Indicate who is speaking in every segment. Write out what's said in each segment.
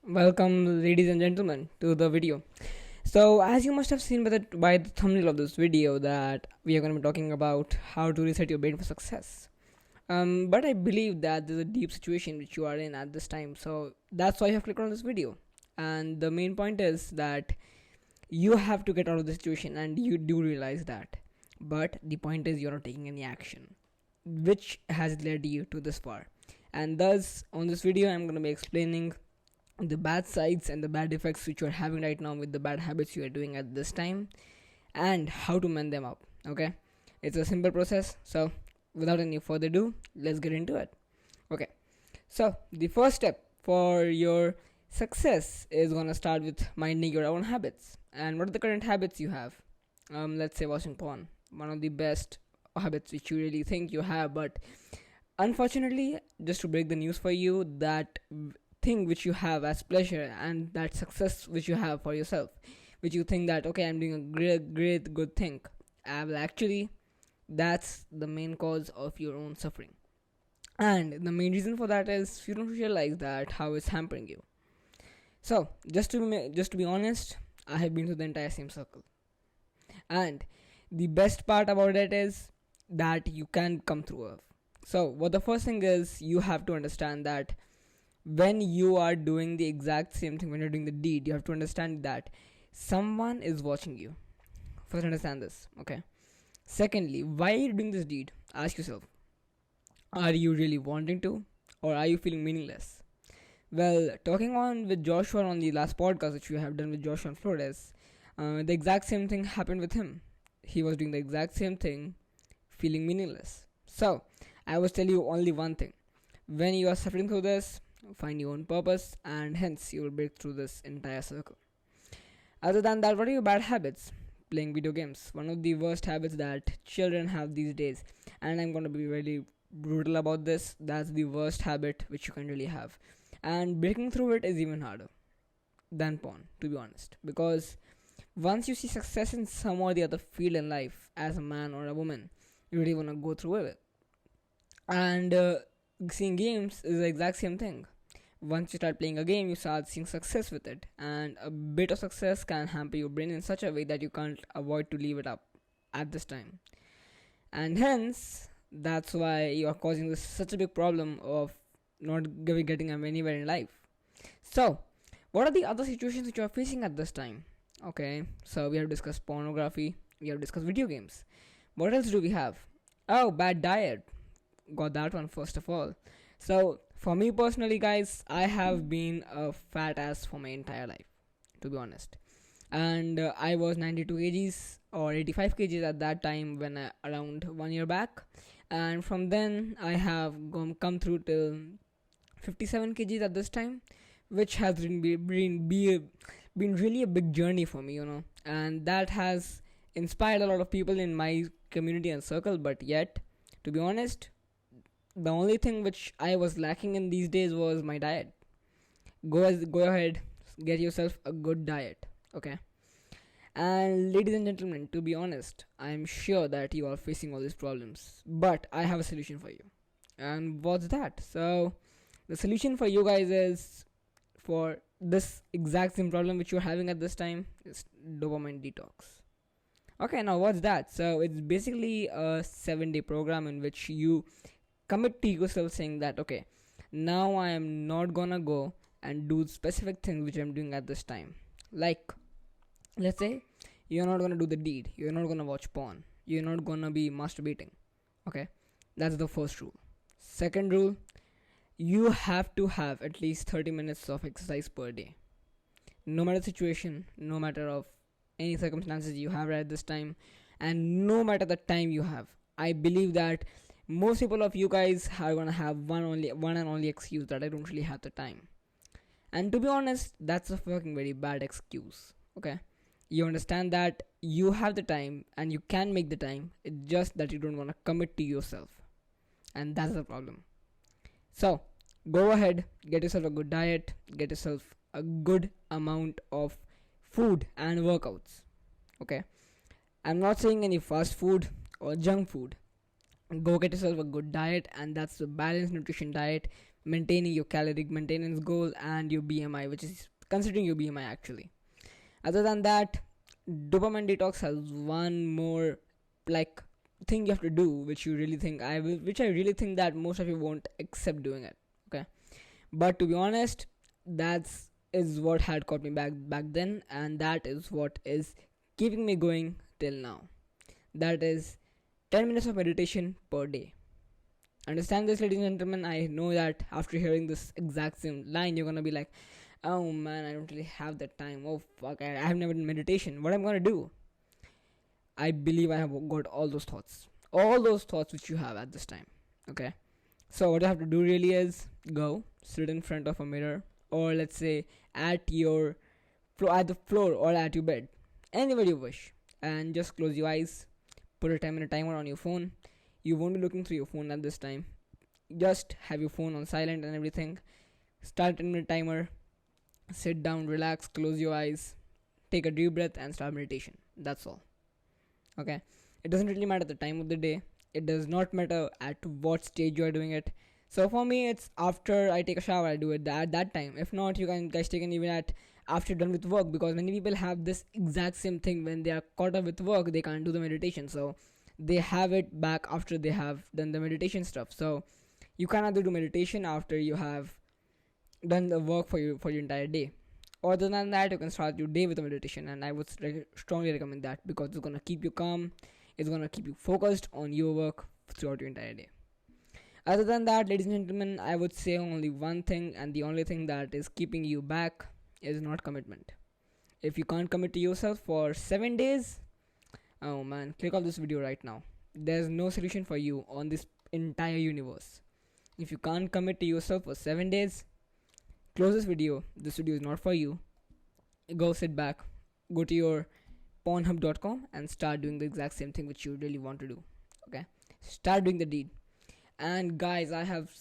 Speaker 1: Welcome, ladies and gentlemen, to the video. So, as you must have seen by the thumbnail of this video, that we are going to be talking about how to reset your brain for success. But I believe that there's a deep situation which you are in at this time, so that's why you have clicked on this video. And the main point is that you have to get out of the situation, and you do realize that. But the point is, you're not taking any action, which has led you to this far. And thus, on this video, I'm going to be explaining the bad sides and the bad effects which you're having right now with the bad habits you are doing at this time, and how to mend them up. Okay, it's a simple process. So without any further ado, let's get into it. Okay, so the first step for your success is gonna start with minding your own habits. And what are the current habits you have? Let's say watching porn, one of the best habits which you really think you have, but unfortunately, just to break the news for you, that thing which you have as pleasure and that success which you have for yourself, which you think that okay, I'm doing a great good thing, well, actually, that's the main cause of your own suffering. And the main reason for that is you don't realize that how it's hampering you. So just to be honest, I have been to the entire same circle, and the best part about it is that you can come through it. So what the first thing is, you have to understand that when you are doing the exact same thing, when you're doing the deed, you have to understand that someone is watching you. First, understand this, okay? Secondly, why are you doing this deed? Ask yourself, are you really wanting to, or are you feeling meaningless? Well, talking on with Joshua on the last podcast which we have done with Joshua and Flores, the exact same thing happened with him. He was doing the exact same thing, feeling meaningless. So, I was telling you only one thing. When you are suffering through this, find your own purpose, and hence you will break through this entire circle. Other than that, what are your bad habits? Playing video games, one of the worst habits that children have these days, and I'm going to be really brutal about this. That's the worst habit which you can really have, and breaking through it is even harder than porn, to be honest, because once you see success in some or the other field in life, as a man or a woman, you really want to go through it. And seeing games is the exact same thing. Once you start playing a game, you start seeing success with it, and a bit of success can hamper your brain in such a way that you can't avoid to leave it up at this time. And hence, that's why you are causing this such a big problem of not getting anywhere in life. So, what are the other situations which you are facing at this time? Okay, so we have discussed pornography, we have discussed video games. What else do we have? Oh, bad diet. Got that one first of all. So, for me personally, guys, I have been a fat ass for my entire life, to be honest. And I was 92 kgs or 85 kgs at that time when around 1 year back. And from then, I have come through till 57 kgs at this time, which has been really a big journey for me, And that has inspired a lot of people in my community and circle, but yet, to be honest, the only thing which I was lacking in these days was my diet. Go ahead, get yourself a good diet, okay? And ladies and gentlemen, to be honest, I'm sure that you are facing all these problems, but I have a solution for you. And what's that? So, the solution for you guys is, for this exact same problem which you're having at this time, is dopamine detox. Okay, now what's that? So, it's basically a 7-day program in which you commit to yourself saying that okay, now I am not gonna go and do specific things which I'm doing at this time. Like, let's say you're not gonna do the deed, you're not gonna watch porn, you're not gonna be masturbating. Okay, that's the first rule. Second rule, you have to have at least 30 minutes of exercise per day, no matter the situation, no matter of any circumstances you have right at this time, and no matter the time you have. I believe that most people of you guys are gonna have one and only excuse, that I don't really have the time. And to be honest, that's a fucking very bad excuse. Okay, you understand that you have the time and you can make the time. It's just that you don't want to commit to yourself, and that's the problem. So go ahead, get yourself a good diet, get yourself a good amount of food and workouts. Okay, I'm not saying any fast food or junk food. Go get yourself a good diet, and that's a balanced nutrition diet maintaining your caloric maintenance goal and your BMI, which is considering your BMI actually. Other than that, dopamine detox has one more like thing you have to do, which you really think I will, which I really think that most of you won't accept doing it. Okay, but to be honest, that's is what had caught me back then, and that is what is keeping me going till now. That is 10 minutes of meditation per day. Understand this, ladies and gentlemen. I know that after hearing this exact same line, you're gonna be like, oh man, I don't really have that time. Oh fuck, I have never done meditation. What I'm gonna do? I believe I have got all those thoughts which you have at this time. Okay, so what you have to do really is go sit in front of a mirror, or let's say at your at the floor or at your bed, anywhere you wish, and just close your eyes. Put a 10-minute timer on your phone. You won't be looking through your phone at this time. Just have your phone on silent and everything. Start 10-minute timer. Sit down, relax, close your eyes, take a deep breath, and start meditation. That's all. Okay, it doesn't really matter the time of the day. It does not matter at what stage you are doing it. So for me, it's after I take a shower, I do it at that time. If not, you can guys take it even at after done with work, because many people have this exact same thing. When they are caught up with work, they can't do the meditation, so they have it back after they have done the meditation stuff. So you can either do meditation after you have done the work for your entire day. Other than that, you can start your day with a meditation, and I would strongly recommend that, because it's gonna keep you calm. It's gonna keep you focused on your work throughout your entire day. Other than that, ladies and gentlemen, I would say only one thing, and the only thing that is keeping you back is not commitment. If you can't commit to yourself for 7 days, oh man, click off this video right now. There's no solution for you on this entire universe. If you can't commit to yourself for 7 days, close this video. This video is not for you. Go sit back, go to your pornhub.com and start doing the exact same thing which you really want to do. Okay, start doing the deed. And guys, I have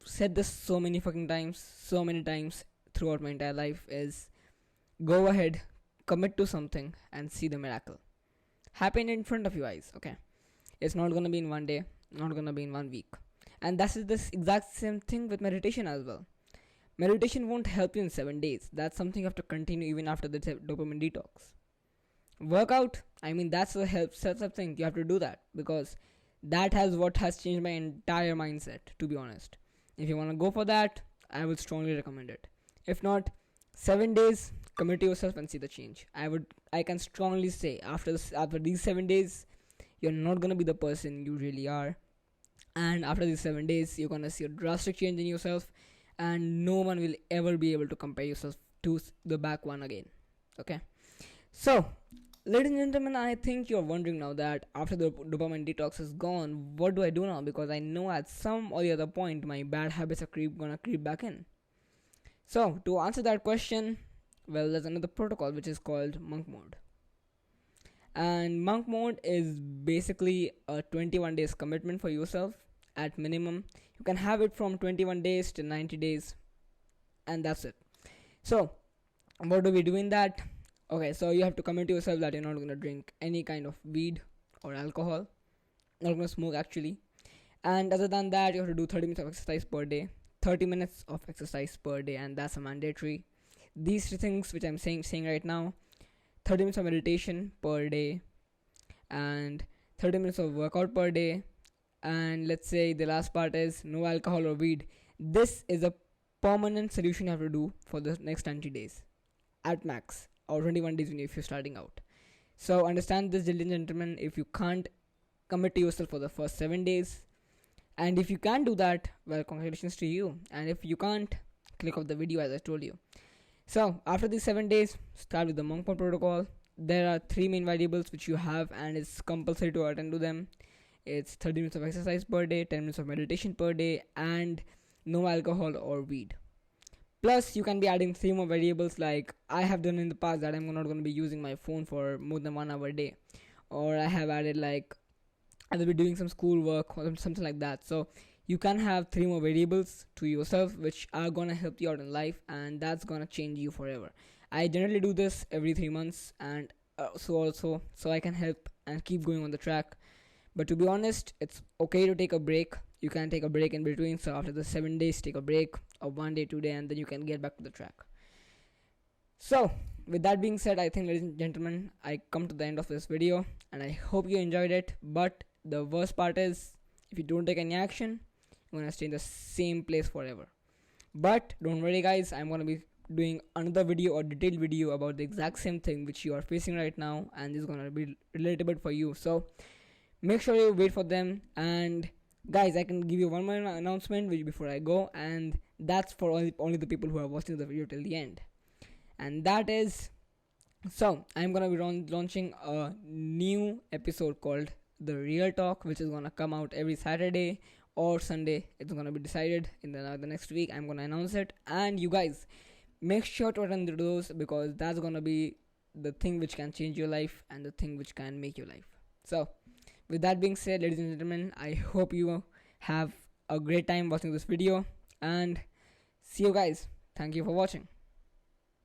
Speaker 1: said this so many times throughout my entire life, is go ahead, commit to something, and see the miracle happen in front of your eyes. Okay, it's not gonna be in one day, not gonna be in 1 week. And that's this exact same thing with meditation as well. Meditation won't help you in 7 days. That's something you have to continue even after the dopamine detox. Workout, I mean, that's a sets up thing. You have to do that, because that has what has changed my entire mindset, to be honest. If you want to go for that, I would strongly recommend it. If not, 7 days, commit to yourself and see the change. I can strongly say after these 7 days, you're not gonna be the person you really are. And after these 7 days, you're gonna see a drastic change in yourself, and no one will ever be able to compare yourself to the back one again. Okay, so ladies and gentlemen, I think you're wondering now that after the dopamine detox is gone, what do I do now? Because I know at some or the other point my bad habits are gonna creep back in. So to answer that question, well, there's another protocol which is called monk mode. And monk mode is basically a 21 days commitment for yourself at minimum. You can have it from 21 days to 90 days, and that's it. So what do we do in that? Okay, so you have to commit to yourself that you're not going to drink any kind of weed or alcohol, not going to smoke actually. And other than that, you have to do 30 minutes of exercise per day. 30 minutes of exercise per day, and that's a mandatory. These 3 things which I'm saying right now: 30 minutes of meditation per day, and 30 minutes of workout per day, and let's say the last part is no alcohol or weed. This is a permanent solution you have to do for the next 90 days at max, or 21 days if you're starting out. So understand this, ladies and gentlemen. If you can't commit to yourself for the first 7 days, and if you can do that, well, congratulations to you. And if you can't, click off the video as I told you. So after these 7 days, start with the monk mode protocol. There are 3 main variables which you have, and it's compulsory to attend to them. It's 30 minutes of exercise per day, 10 minutes of meditation per day, and no alcohol or weed. Plus, you can be adding 3 more variables, like I have done in the past, that I'm not going to be using my phone for more than 1 hour a day. Or I have added like I will be doing some school work or something like that. So you can have 3 more variables to yourself which are going to help you out in life, and that's going to change you forever. I generally do this every 3 months, and so I can help and keep going on the track. But to be honest, it's okay to take a break you can take a break in between. So after the 7 days, take a break of 1 day, 2 day, and then you can get back to the track. So with that being said, I think, ladies and gentlemen, I come to the end of this video, and I hope you enjoyed it. But the worst part is, if you don't take any action, you're gonna stay in the same place forever. But don't worry guys, I'm gonna be doing another video or detailed video about the exact same thing which you are facing right now, and this is gonna be relatable for you. So make sure you wait for them. And guys, I can give you one more announcement before I go, and that's for only the people who are watching the video till the end. And that is, so I'm gonna be launching a new episode called The Real Talk, which is gonna come out every Saturday or Sunday. It's gonna be decided in the next week. I'm gonna announce it, and you guys make sure to attend those, because that's gonna be the thing which can change your life and the thing which can make your life. So with that being said, ladies and gentlemen, I hope you have a great time watching this video, and see you guys. Thank you for watching.